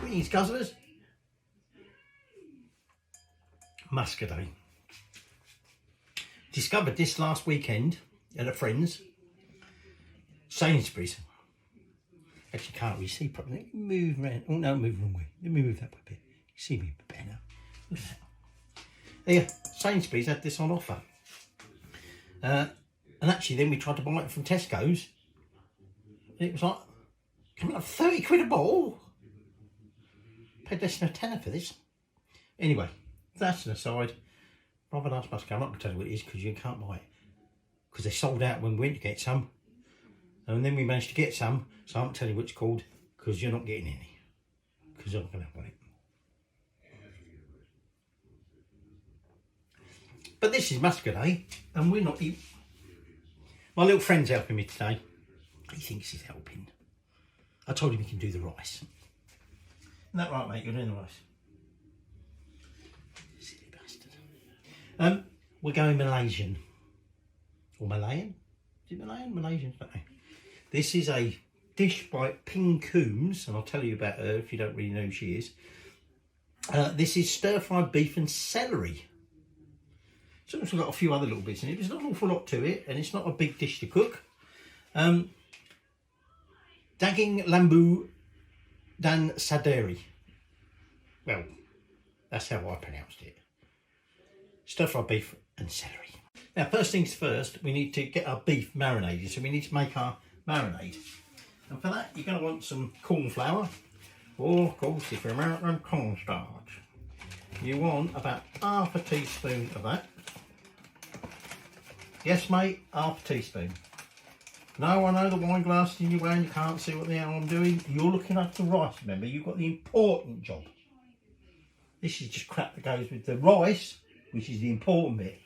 Greetings, Guzzlers. Muscadet. Discovered this last weekend at a friend's, Sainsbury's. Actually, can't really see properly. Let me move around. Oh no, move the wrong way. Let me move that way a bit. You see me better now. Look at that. Yeah, Sainsbury's had this on offer. And actually, then we tried to buy it from Tesco's. And it was like, coming up 30 quid a bottle. Paid less than a tenner for this. Anyway, that's an aside. Rather nice Muscadet. I'm not going to tell you what it is because you can't buy it. Because they sold out when we went to get some. And then we managed to get some. So I won't tell you what it's called because you're not getting any. Because I'm going to want it. But this is Muscadet. And we're not eating. My little friend's helping me today. He thinks he's helping. I told him he can do the rice. Isn't that right, mate? You're doing the rice. Silly bastard. We're going Malaysian. Or Malayan? Is it Malayan? Malaysian? I don't know. This is a dish by Ping Coombes, and I'll tell you about her if you don't really know who she is. This is stir-fried beef and celery. It's also got a few other little bits in it. There's not an awful lot to it, and it's not a big dish to cook. Daging Lembu Dan Saderi. Well, that's how I pronounced it. Stir-fried beef and celery. Now, first things first, we need to get our beef marinated. So we need to make our marinade. And for that, you're going to want some corn flour. Or, of course, if you're American, cornstarch. You want about half a teaspoon of that. Yes, mate, half a teaspoon. No, I know the wine glass in your way and you can't see what the hell I'm doing. You're looking at the rice, remember. You've got the important job. This is just crap that goes with the rice, which is the important bit.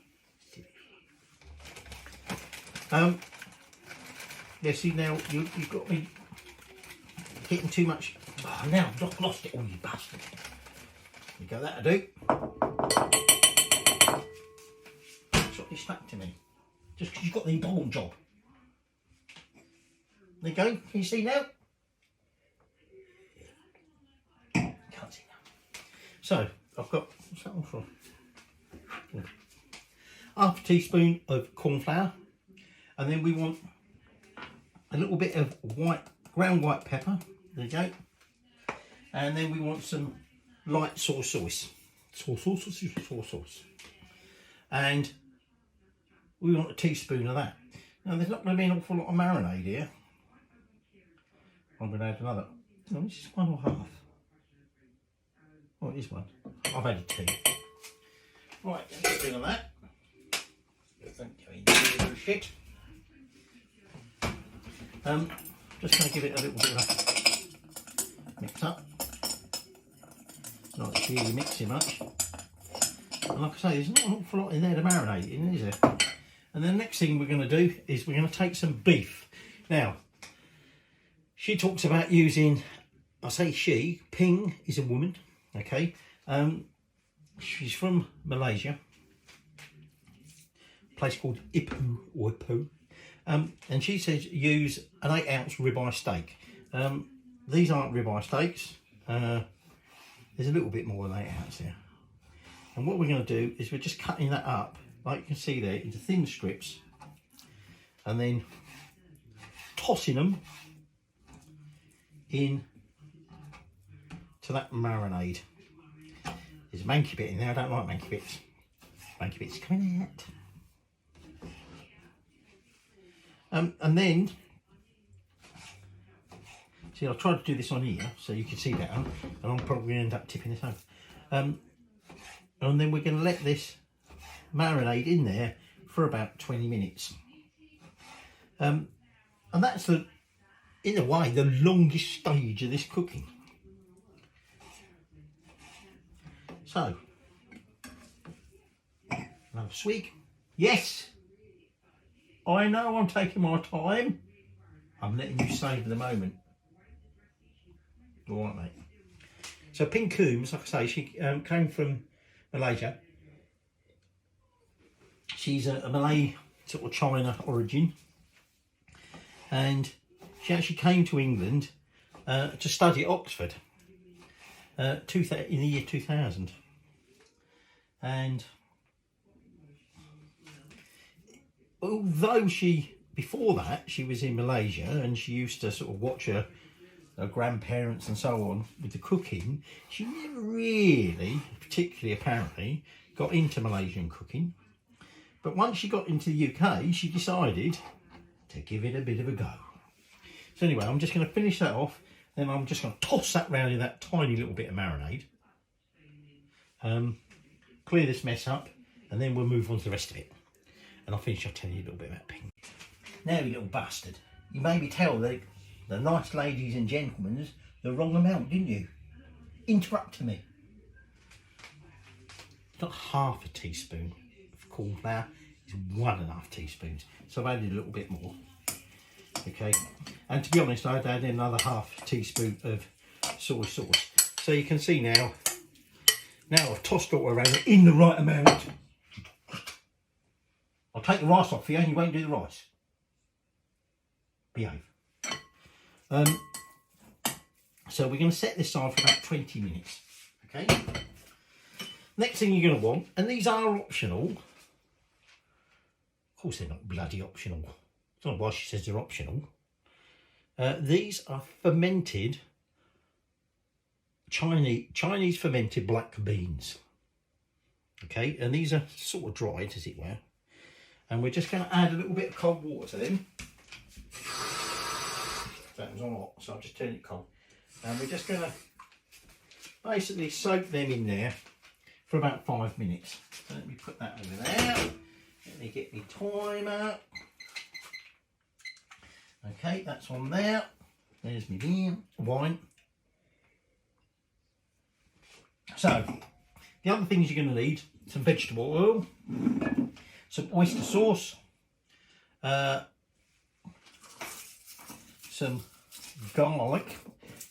Yeah, see now, you've got me getting too much. Oh, now I've lost it all, you bastard. You go, that'll do. That's what you stuck to me. Just because you've got the important job. There you go. Can you see now? Can't see now. So, I've got, what's that one from? Half a teaspoon of corn flour. And then we want a little bit of ground white pepper. There you go. And then we want some light soy sauce. Soy sauce. And we want a teaspoon of that. Now, there's not going to be an awful lot of marinade here. I'm going to add another. No, this is 1.5. Oh, it is one. I've added 2. Right, let's do that. Don't go into shit. Just going to give it a little bit of a mix up. Not really mixing much. And like I say, there's not an awful lot in there to marinate in, is there? And the next thing we're going to do is we're going to take some beef. Now, she talks about using, I say she, Ping is a woman, okay? She's from Malaysia, a place called Ipoh. And she says use an 8-ounce ribeye steak. These aren't ribeye steaks. There's a little bit more than 8 ounce here. And what we're going to do is we're just cutting that up, like you can see there, into thin strips. And then tossing them in to that marinade. There's a manky bit in there. I don't like manky bits. Manky bits coming out. And then, see, I'll try to do this on here so you can see that, and I'm probably going to end up tipping this over. And then we're going to let this marinade in there for about 20 minutes. And that's, in a way, the longest stage of this cooking. So, another swig. Yes! I know I'm taking my time. I'm letting you savour the moment. All right, mate. So Ping Coombes, like I say, she came from Malaysia. She's a Malay sort of China origin. And she actually came to England to study at Oxford. in the year 2000. And although before that, she was in Malaysia and she used to sort of watch her grandparents and so on with the cooking, she never really, particularly apparently, got into Malaysian cooking. But once she got into the UK, she decided to give it a bit of a go. So anyway, I'm just going to finish that off. Then I'm just going to toss that round in that tiny little bit of marinade. Clear this mess up, and then we'll move on to the rest of it. And I'll finish off telling you a little bit about Ping. Now, you little bastard, you made me tell the nice ladies and gentlemen the wrong amount, didn't you? Interrupting me. It's not half a teaspoon of corn flour, it's 1.5 teaspoons. So I've added a little bit more. Okay, and to be honest, I'd add another half teaspoon of soy sauce. So you can see now I've tossed it all around in the right amount. I'll take the rice off for you and you won't do the rice. Behave. So we're going to set this aside for about 20 minutes. Okay. Next thing you're going to want, and these are optional. Of course they're not bloody optional. I don't know why she says they're optional. These are fermented Chinese fermented black beans. Okay, and these are sort of dried, as it were. And we're just going to add a little bit of cold water to them. That was on hot, so I'll just turn it cold. And we're just going to basically soak them in there for about 5 minutes. So let me put that over there. Let me get my timer. Okay, that's on there. There's my wine. So, the other things you're going to need, some vegetable oil, some oyster sauce, some garlic.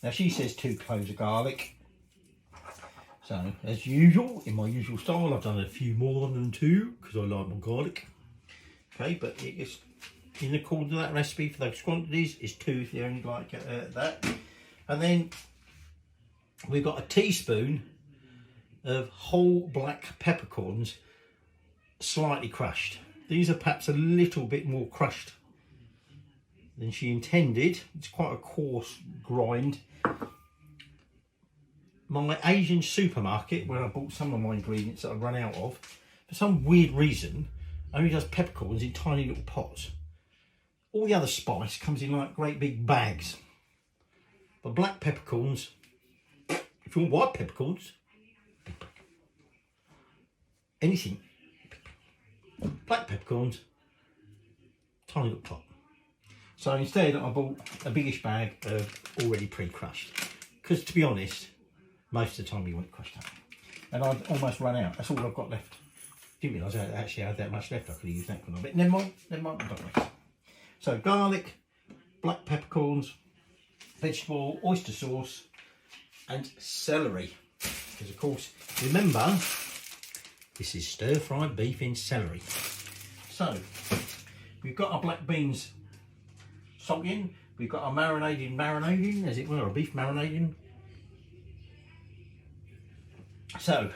Now she says 2 cloves of garlic. So, as usual, in my usual style, I've done a few more than 2 because I like my garlic. Okay, but it is in accordance to that recipe for those quantities is 2 if you only like that. And then we've got a teaspoon of whole black peppercorns, slightly crushed. These are perhaps a little bit more crushed than she intended. It's quite a coarse grind. My Asian supermarket, where I bought some of my ingredients that I run out of, for some weird reason, only does peppercorns in tiny little pots. All the other spice comes in like great big bags. But black peppercorns, if you want white peppercorns, anything, black peppercorns, tiny little pot. So instead I bought a biggish bag of already pre-crushed, because to be honest, most of the time you won't crush that. And I've almost run out. That's all I've got left. Didn't realise I actually had that much left. I could have used that for a bit. Never mind, I've got left. So garlic, black peppercorns, vegetable, oyster sauce, and celery. Because of course, remember, this is stir-fried beef in celery. So we've got our black beans salting. We've got our marinating, as it were, our beef marinating. So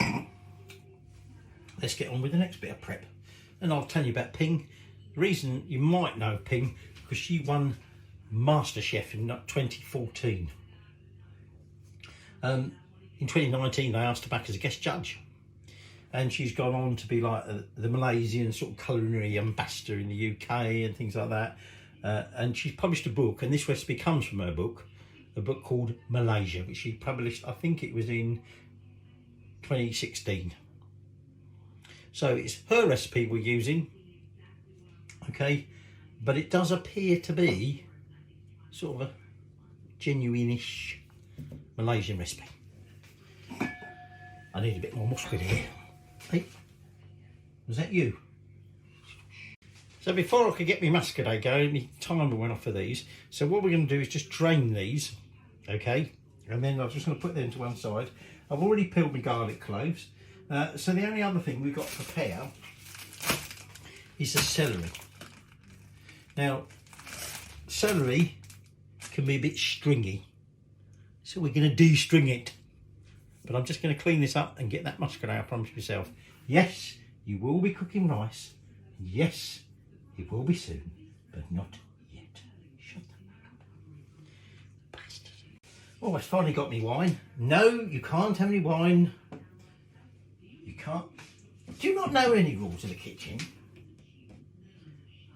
let's get on with the next bit of prep. And I'll tell you about Ping. The reason you might know Ping, because she won MasterChef in 2014. In 2019 they asked her back as a guest judge. And she's gone on to be like the Malaysian sort of culinary ambassador in the UK and things like that. And she's published a book, and this recipe comes from her book, a book called Malaysia, which she published, I think it was in 2016. So it's her recipe we're using, okay, but it does appear to be sort of a genuine-ish Malaysian recipe. I need a bit more mustard here. Hey, was that you? So before I could get my muscadet going, my timer went off for these. So what we're going to do is just drain these, okay? And then I'm just going to put them to one side. I've already peeled my garlic cloves. So the only other thing we've got to prepare is the celery. Now, celery can be a bit stringy. So we're going to de-string it. But I'm just going to clean this up and get that muscadet, I promise myself. Yes, you will be cooking rice. Yes, it will be soon, but not yet. Shut the fuck up. Bastard. Oh, I finally got me wine. No, you can't have any wine. You can't. Do you not know any rules of the kitchen?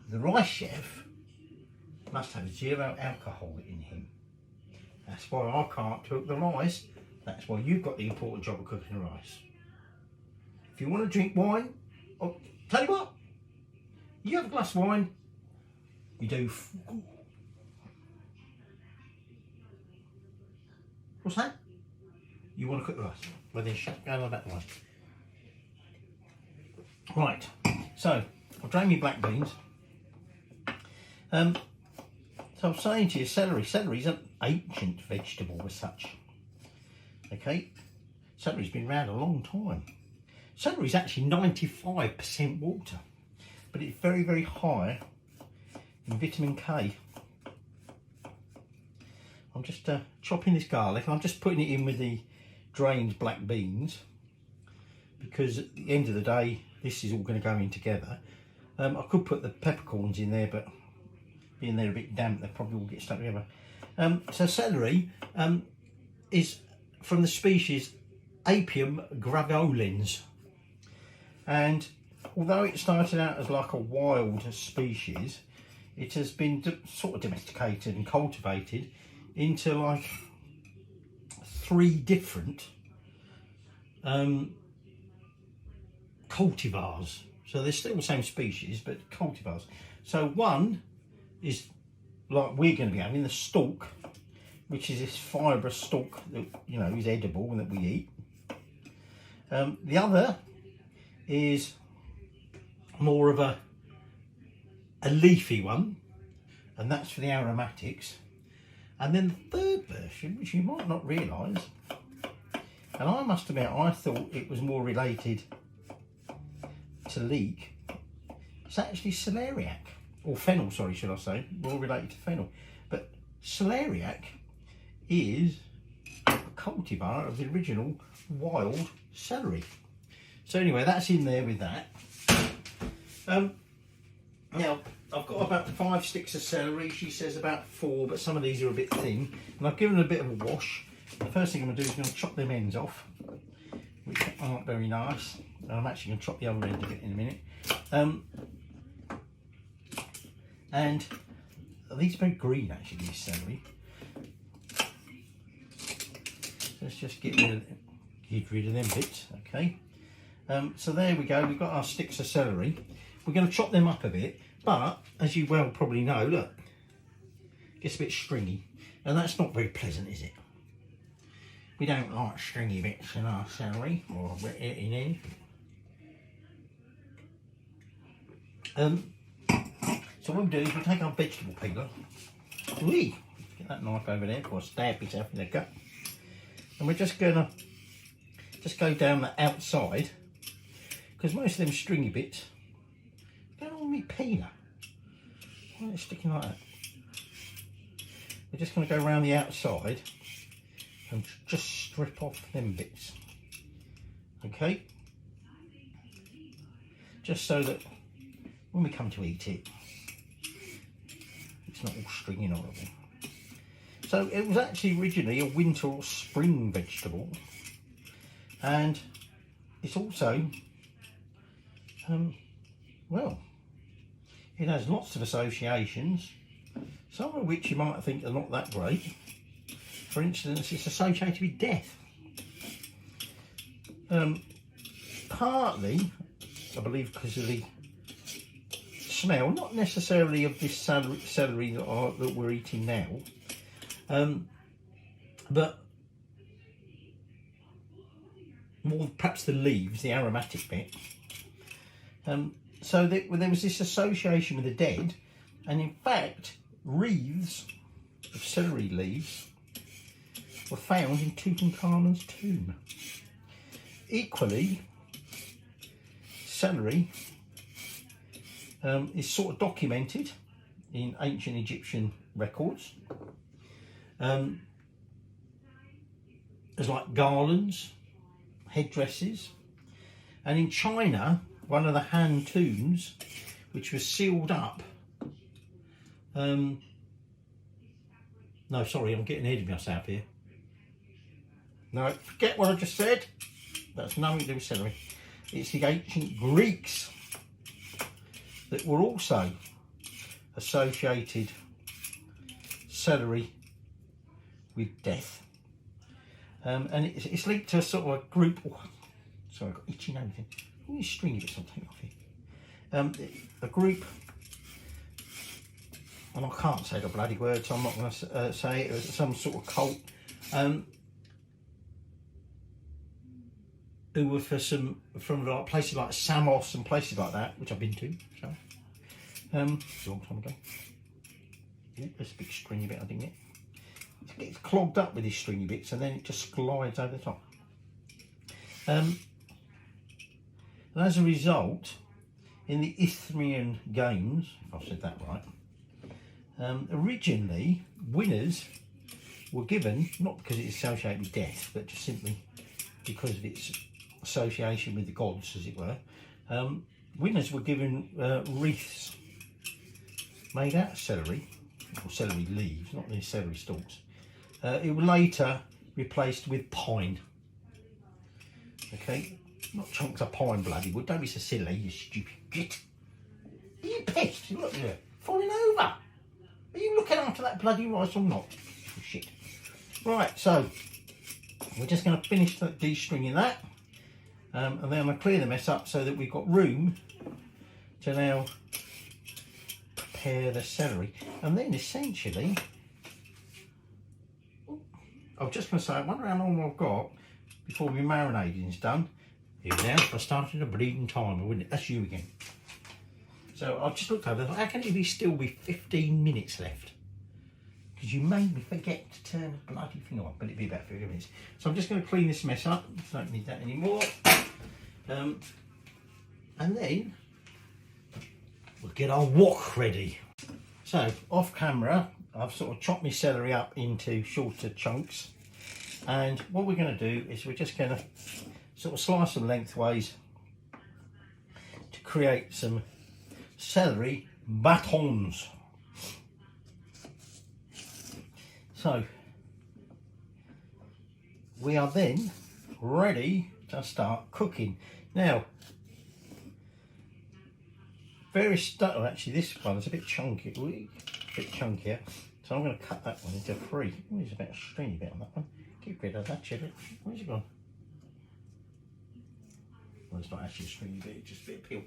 The rice chef must have 0 alcohol in him. That's why I can't cook the rice. That's why you've got the important job of cooking the rice. If you want to drink wine, I'll tell you what, you have a glass of wine, you do. What's that? You want to cook the rice? Well then shut down about the rice. Right, so I'll drain my black beans. So I'm saying to you, celery's an ancient vegetable as such. Okay, celery's been around a long time. Celery's actually 95% water, but it's very, very high in vitamin K. I'm just chopping this garlic. I'm just putting it in with the drained black beans because at the end of the day, this is all going to go in together. I could put the peppercorns in there, but being they're a bit damp, they probably all get stuck together. So celery is from the species Apium graveolens, and although it started out as like a wild species, it has been sort of domesticated and cultivated into like 3 different cultivars. So they're still the same species, but cultivars. So one is like we're going to be having, the stalk, which is this fibrous stalk that, you know, is edible and that we eat. The other is more of a leafy one, and that's for the aromatics. And then the third version, which you might not realise, and I must admit I thought it was more related to leek, it's actually celeriac, or fennel, sorry, should I say, more related to fennel. But celeriac is a cultivar of the original wild celery. So anyway, that's in there with that. Now, I've got about 5 sticks of celery. She says about 4, but some of these are a bit thin. And I've given it a bit of a wash. The first thing I'm going to do is going to chop them ends off, which aren't very nice. And I'm actually going to chop the other end of it in a minute. And these are very green, actually, these celery. So let's just get rid of them bits, okay? So there we go, we've got our sticks of celery. We're going to chop them up a bit, but as you well probably know, look, it gets a bit stringy, and that's not very pleasant, is it? We don't like stringy bits in our celery, or in anything. So what we'll do is we'll take our vegetable peeler. Whee! Get that knife over there before I stab yourself in the gut. And we're just going to go down the outside, because most of them stringy bits go on me peeler. Why are they sticking like that? We're just going to go around the outside and just strip off them bits. Okay? Just so that when we come to eat it, it's not all stringy and horrible. So it was actually originally a winter or spring vegetable, and it's also, well, it has lots of associations, some of which you might think are not that great. For instance, it's associated with death. Partly, I believe, because of the smell, not necessarily of this celery that we're eating now, but more perhaps the leaves, the aromatic bit. So there was this association with the dead, and in fact wreaths of celery leaves were found in Tutankhamun's tomb. Equally, celery is sort of documented in ancient Egyptian records as like garlands headdresses. And in China, one of the hand tombs, which was sealed up. No, sorry, I'm getting ahead of myself here. No, forget what I just said. That's nothing to do with celery. It's the ancient Greeks that were also associated celery with death. And it's linked to a sort of a group. Oh, sorry, I've got itchy nose. All these stringy bits I'm taking off here. A group, and I can't say the bloody word, so I'm not going to say it. It was some sort of cult. Who were from like places like Samos and places like that, which I've been to. So, a long time ago. Yeah, there's a big stringy bit I didn't get. It gets clogged up with these stringy bits, and then it just glides over the top. And as a result, in the Isthmian Games, if I've said that right, originally winners were given, not because it's associated with death, but just simply because of its association with the gods, as it were. Winners were given wreaths made out of celery, or celery leaves, not the celery stalks. It was later replaced with pine. Okay, not chunks of pine, bloody wood. Don't be so silly, you stupid git. Are you pissed? Look, you're falling over. Are you looking after that bloody rice or not? Shit. Right, so we're just going to finish de-stringing that. And then I'm going to clear the mess up so that we've got room to now prepare the celery. And then essentially, I was just going to say, I wonder how long I've got before my marinading is done. Here now, I started a bleeding timer, wouldn't it? That's you again. So I just looked over, how can it still be 15 minutes left? Because you made me forget to turn the bloody thing on, but it'd be about 15 minutes. So I'm just going to clean this mess up. Don't need that anymore. And then we'll get our wok ready. So off camera, I've sort of chopped my celery up into shorter chunks. And what we're going to do is we're just going to sort of slice them lengthways to create some celery batons. So we are then ready to start cooking. Now, actually this one is a bit chunky, a bit chunkier, so I'm going to cut that one into three. Oh, there's a bit of stringy bit on that one. Get rid of that chili. Where's it gone? Well, it's not actually a stringy bit, it's just a bit of peel.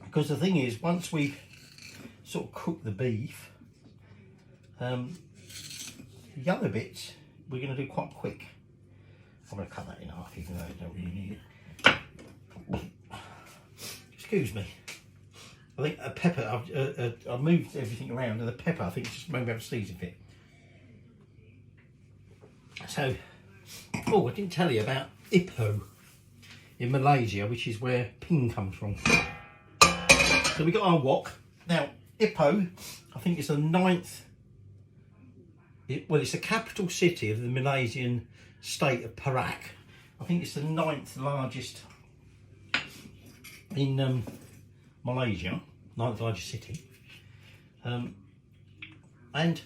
Because the thing is, once we sort of cook the beef, the other bits we're going to do quite quick. I'm going to cut that in half, even though I don't really need it. Excuse me. I think a pepper, I've moved everything around, and the pepper I think just maybe have a season fit. So, oh, I didn't tell you about Ipoh in Malaysia, which is where Ping comes from. So we got our wok. Now, Ipoh, I think it's the 9th. Well, it's the capital city of the Malaysian state of Perak. I think it's the 9th largest in Malaysia, 9th largest city. And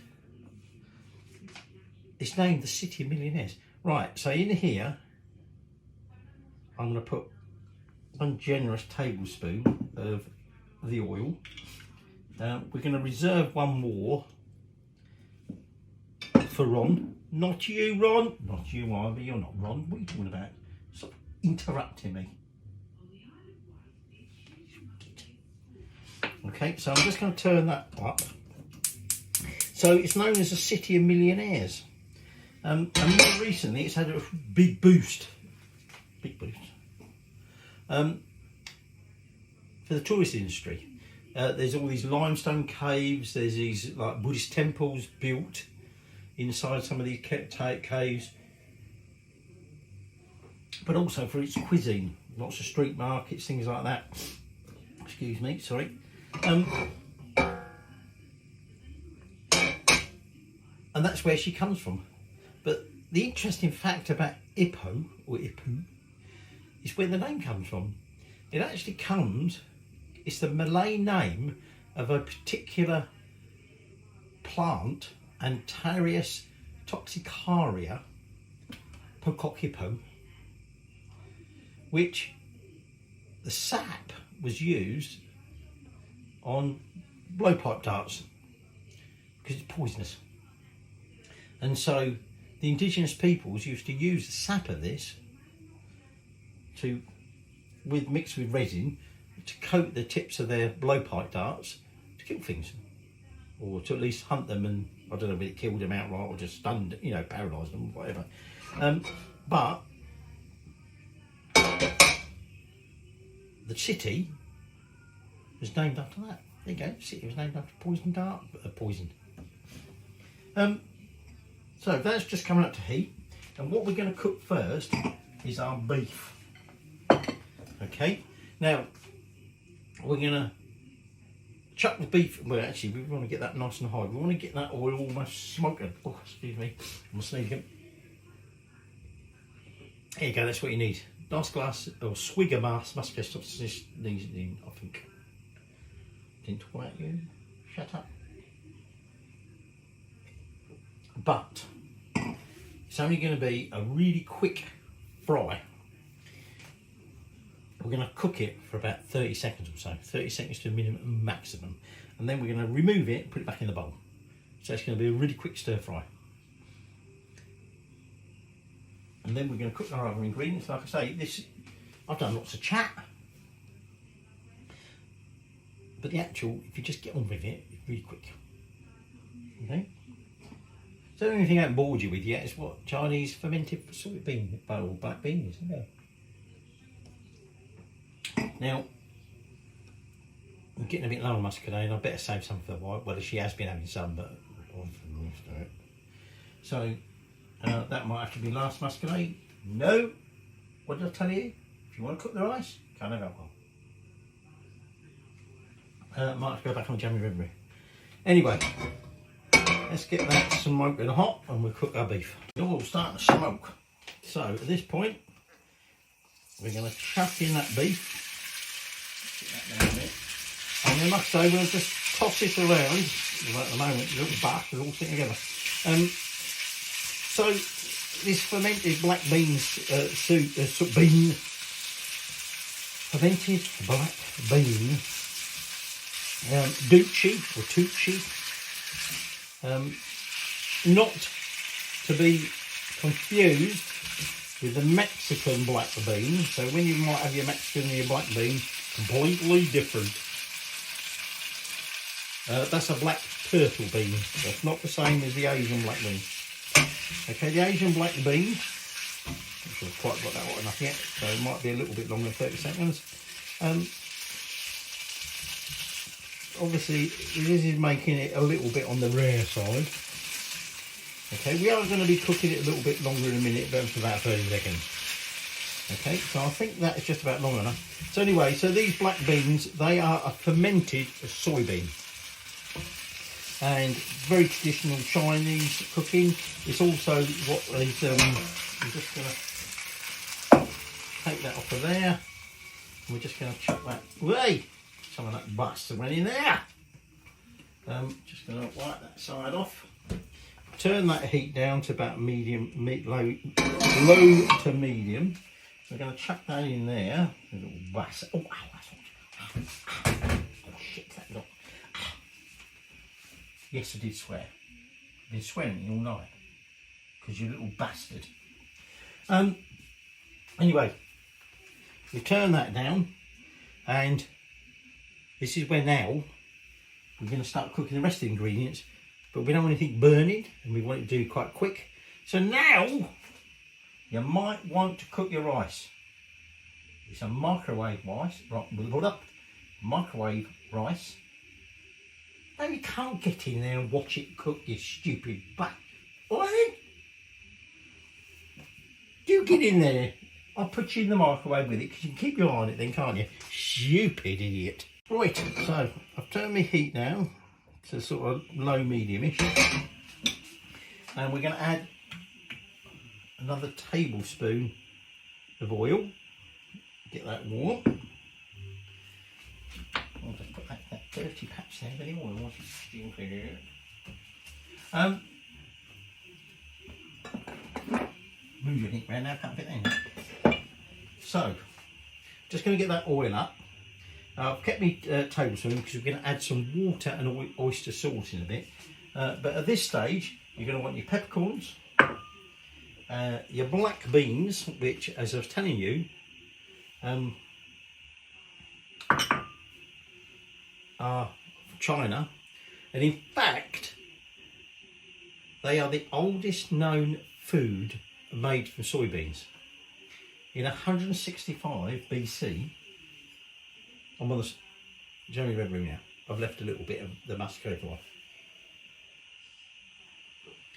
it's named the City of Millionaires. Right, so in here, I'm going to put 1 generous tablespoon of the oil. We're going to reserve 1 more for Ron. Not you, Ron. Not you either. You're not Ron. What are you talking about? Stop interrupting me. Okay, so I'm just going to turn that up. So it's known as the City of Millionaires. And more recently it's had a big boost. Big boost. For the tourist industry. There's all these limestone caves, there's these like Buddhist temples built inside some of these caves, but also for its cuisine, lots of street markets, things like that. Excuse me, sorry. And that's where she comes from. But the interesting fact about Ipoh, or Ipoh, is where the name comes from. It actually comes, it's the Malay name of a particular plant, Antares toxicaria, pocock hippo, which the sap was used on blowpipe darts because it's poisonous. And so the indigenous peoples used to use the sap of this mixed with resin to coat the tips of their blowpipe darts to kill things, or to at least hunt them, and I don't know if it killed them outright or just stunned, you know, paralysed them, whatever. But the city was named after that. There you go, the city was named after poison dart, poison. So that's just coming up to heat, and what we're going to cook first is our beef. Okay, now we're going to chuck the beef. Well, actually, we want to get that nice and high. We want to get that oil almost smoking. Oh, excuse me, I'm sneezing. There you go, that's what you need. Nice glass or swig of mass. Must be stop sneezing, I think. Didn't talk about you. Shut up. But it's only going to be a really quick fry. We're going to cook it for about 30 seconds or so, 30 seconds to a minimum maximum, and then we're going to remove it and put it back in the bowl. So it's going to be a really quick stir fry. And then we're going to cook our other ingredients. Like I say, I've done lots of chat, but the actual, if you just get on with it, it's really quick. Okay. So the only thing I haven't bored you with yet is what Chinese fermented soybean or black beans. Okay. Now, I'm getting a bit low on muscadine. I better save some for the white. Well, she has been having some, but so that might have to be last muscadine. No, what did I tell you? If you want to cook the rice, can't have alcohol. Might have to go back on January, February. Anyway, let's get that smoking hot and we'll cook our beef. The oil's starting to smoke. So at this point, we're going to chuck in that beef. That down a bit. And then, like I say, we'll just toss this around. Well, at the moment, the little batch is all sitting together. So this fermented black beans fermented black bean duchi or tuchi, not to be confused with the Mexican black bean. So when you might have your Mexican and your black bean, completely different. That's a black turtle bean. That's not the same as the Asian black bean. Okay, the Asian black bean, which I've quite got that hot enough yet, so it might be a little bit longer than 30 seconds. Obviously, this is making it a little bit on the rare side. Okay, we are going to be cooking it a little bit longer in a minute, but for about 30 seconds. Okay, so I think that is just about long enough. So anyway, so these black beans, they are a fermented soybean. And very traditional Chinese cooking. It's also what is, I'm just going to take that off of there. And we're just going to chuck that away. Some of that bust went in there. Just going to wipe that side off. Turn that heat down to about medium, low to medium. We're going to chuck that in there. A little bust. Oh, ow, oh shit, that look. Yes, I did swear. I've been swearing at you all night because you little bastard. Anyway, we turn that down, and this is where now we're going to start cooking the rest of the ingredients, but we don't want anything burning and we want it to do quite quick. So now you might want to cook your rice. It's a microwave rice, right? Microwave rice. No, you can't get in there and watch it cook, you stupid bat. All right then? Do get in there. I'll put you in the microwave with it because you can keep your eye on it then, can't you? Stupid idiot. Right, so I've turned my heat now to sort of low medium-ish. And we're going to add another tablespoon of oil. Get that warm. I'll just put that dirty patch there, but the oil wasn't stinking. Move your heat around now, can't fit that in. So, just going to get that oil up. I've kept my tablespoon because we're going to add some water and oyster sauce in a bit. But at this stage, you're going to want your peppercorns, your black beans, which, as I was telling you, are China, and in fact, they are the oldest known food made from soybeans. In 165 BC, I'm on the Jeremy Red Room now. I've left a little bit of the muscovy off.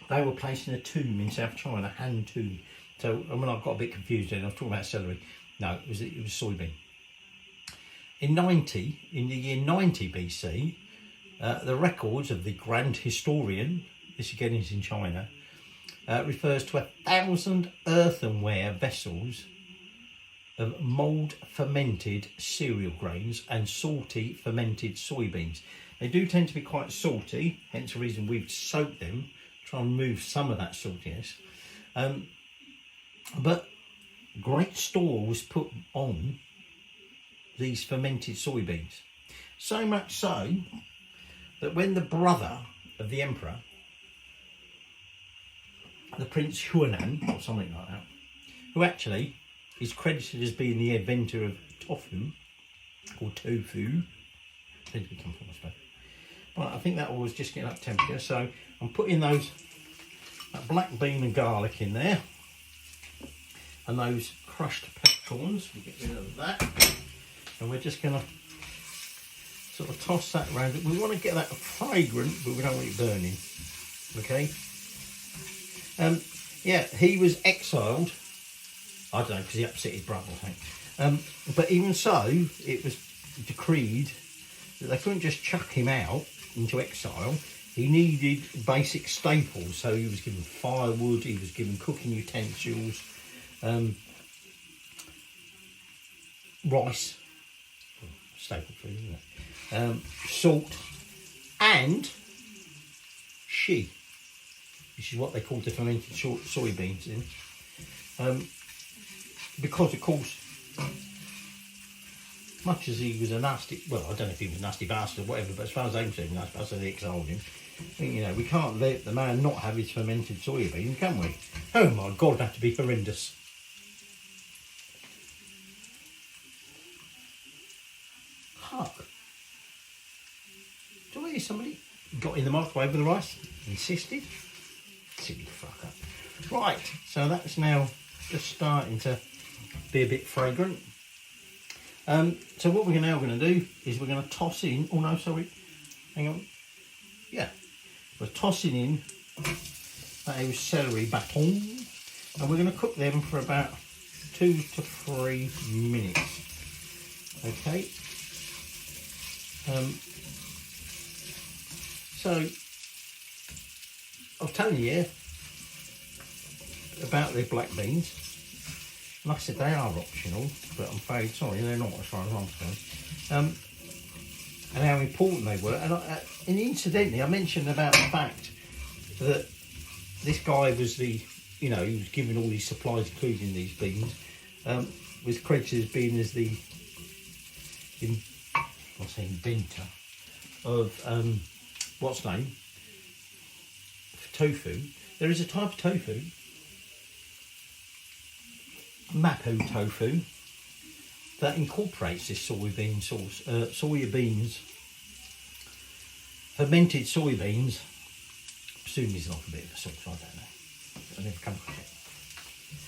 They were placed in a tomb in South China, Han tomb. So I mean, I got a bit confused then. I was talking about celery. No, it was soybean. In the year 90 BC, the records of the Grand Historian, this again is in China, refers to 1,000 earthenware vessels of mould fermented cereal grains and salty fermented soybeans. They do tend to be quite salty, hence the reason we've soaked them, try and remove some of that saltiness. But great store was put on these fermented soybeans. So much so that when the brother of the emperor, the Prince Huanan, or something like that, who actually is credited as being the inventor of tofu, or tofu, did become from, I suppose. Right, I think that was just getting up temperature, so I'm putting that black bean and garlic in there, and those crushed peppercorns. We get rid of that, and we're just going to sort of toss that around. We want to get that fragrant, but we don't want it burning. Okay. Yeah, he was exiled. I don't know, because he upset his brother, I think. But even so, it was decreed that they couldn't just chuck him out into exile. He needed basic staples, so he was given firewood, he was given cooking utensils, rice, staple food, isn't it? Salt, and shi, which is what they call the fermented soybeans in. Because, of course, much as he was a nasty, well, I don't know if he was a nasty bastard or whatever, but as far as I'm concerned, nasty bastard, they exiled him. You know, we can't let the man not have his fermented soybean, can we? Oh my God, it'd have to be horrendous. Hark. Do I hear somebody got in the microwave with the rice? Insisted? Silly fucker. Right, so that's now just starting to be a bit fragrant. So what we're now going to do is we're going to toss in, oh no, sorry, hang on. Yeah, we're tossing in those celery batons, and we're going to cook them for about 2 to 3 minutes. Okay. So I was telling you about the black beans. Like I said, they are optional, but I'm afraid, sorry, they're not as far as I'm concerned. And how important they were. And incidentally, I mentioned about the fact that this guy was the, you know, he was given all these supplies, including these beans, was credited as being as the, I'll say inventor of, what's name? Tofu. There is a type of tofu, Mapo tofu, that incorporates this soybean sauce, soya beans, fermented soybeans. Presumably it's like a bit of a sauce, I don't know. I never come across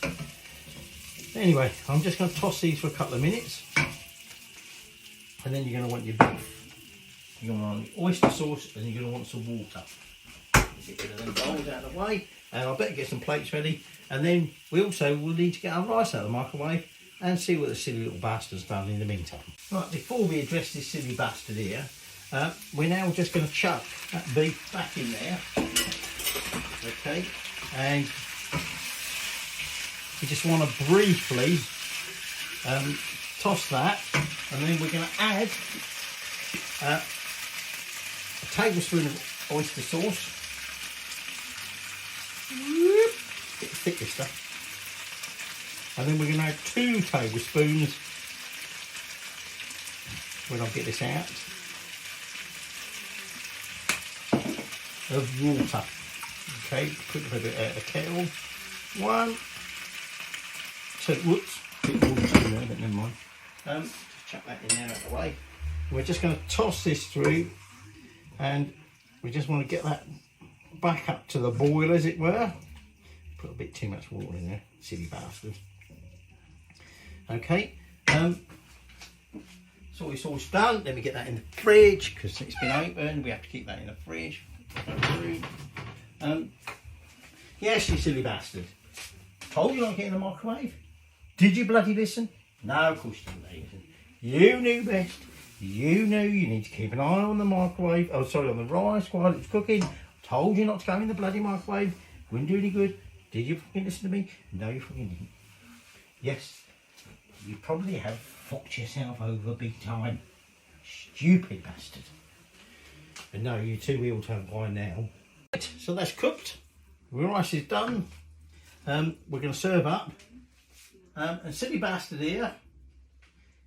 it. Anyway, I'm just going to toss these for a couple of minutes, and then you're going to want your beef. You're going to want the oyster sauce, and you're going to want some water. Get rid of them bowls out of the way, and I better get some plates ready. And then we also will need to get our rice out of the microwave and see what the silly little bastard's done in the meantime. Right, before we address this silly bastard here, we're now just going to chuck that beef back in there. Okay, and You just want to briefly toss that, and then we're going to add a tablespoon of oyster sauce. Bit thick this stuff. And then we're going to add 2 tablespoons, when I get this out, of water. Okay, put a bit of a kettle. 1, 2, whoops, bit of water in there, but never mind. Just chuck that in there out of the way. We're just going to toss this through, and we just want to get that back up to the boil, as it were. Put a bit too much water in there, silly bastard. Okay, soy sauce done. Let me get that in the fridge because it's been opened. We have to keep that in the fridge. Yes, you silly bastard. Told you not to get in the microwave. Did you bloody listen? No, of course you didn't listen. You knew best. You knew you need to keep an eye on the microwave. Oh, sorry, on the rice while it's cooking. Told you not to go in the bloody microwave. Wouldn't do any good. Did you fucking listen to me? No, you fucking didn't. Yes, you probably have fucked yourself over big time. Stupid bastard. But no, you too will have by now. Right, so that's cooked. The rice is done. We're going to serve up. And silly bastard here.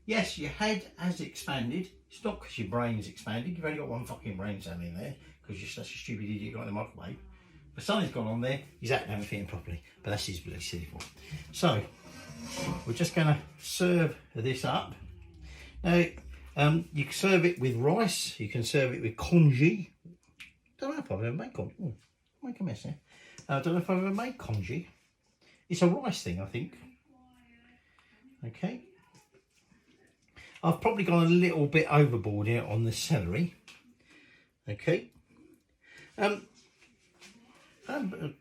Yes, your head has expanded. It's not because your brain's expanded. You've only got one fucking brain cell in there because you're such a stupid idiot you got in the microwave. But something's gone on there. His act don't fit in properly. But that's his bloody silly fault. So, we're just going to serve this up. Now, you can serve it with rice. You can serve it with congee. Don't know if I've ever made congee. Oh, make a mess there. I don't know if I've ever made congee. It's a rice thing, I think. Okay. I've probably gone a little bit overboard here on the celery. Okay.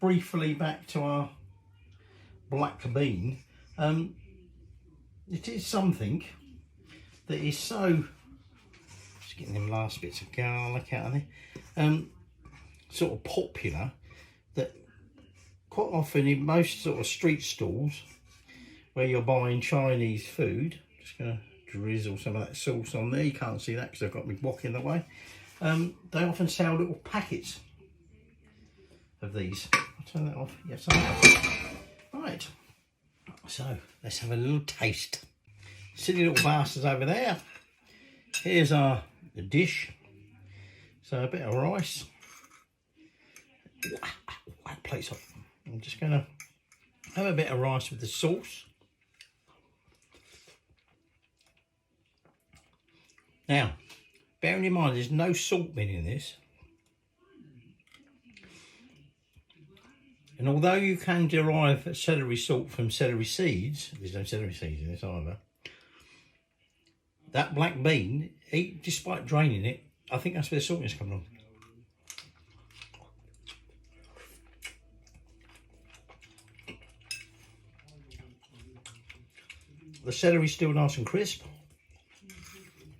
Briefly back to our black bean. It is something that is so, just getting them last bits of garlic out of there, sort of popular that quite often in most sort of street stalls where you're buying Chinese food, just going to drizzle some of that sauce on there. You can't see that because I've got my wok in the way. They often sell little packets of these. I'll turn that off. Yes, right. So let's have a little taste. Silly little bastards over there. Here's our dish. So a bit of rice. That plate's off. I'm just going to have a bit of rice with the sauce. Now, bearing in mind there's no salt been in this. And although you can derive celery salt from celery seeds, there's no celery seeds in this either. That black bean, despite draining it, I think that's where the saltiness comes from. The celery's still nice and crisp,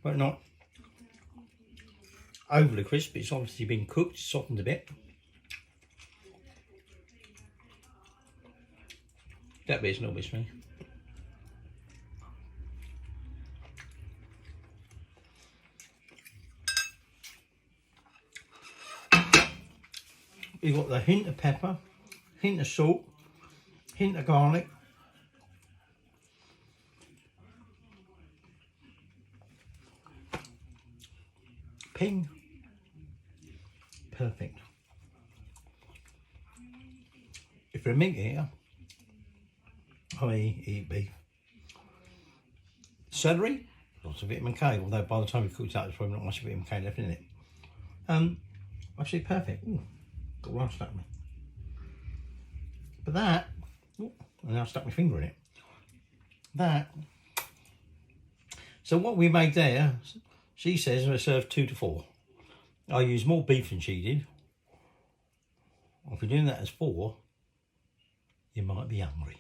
but not overly crisp. It's obviously been cooked, softened a bit. That bit's not bit me. You've got the hint of pepper, hint of salt, hint of garlic. Ping. Perfect. If you're a meat eater, I eat beef. Celery, lots of vitamin K, although by the time you cook it up, there's probably not much vitamin K left in it. Actually perfect. Ooh, got one stuck me. But that, ooh, and I stuck my finger in it. That, so what we made there, she says we serve 2 to 4. I use more beef than she did. If you're doing that as 4, you might be hungry.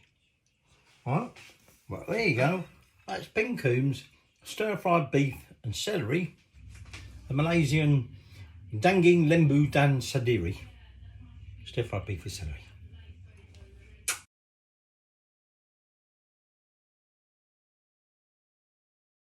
Alright, well there you go. That's Ping Coombes Stir-Fried Beef and Celery, the Malaysian Daging Lembu Dan Saderi. Stir-Fried Beef with Celery.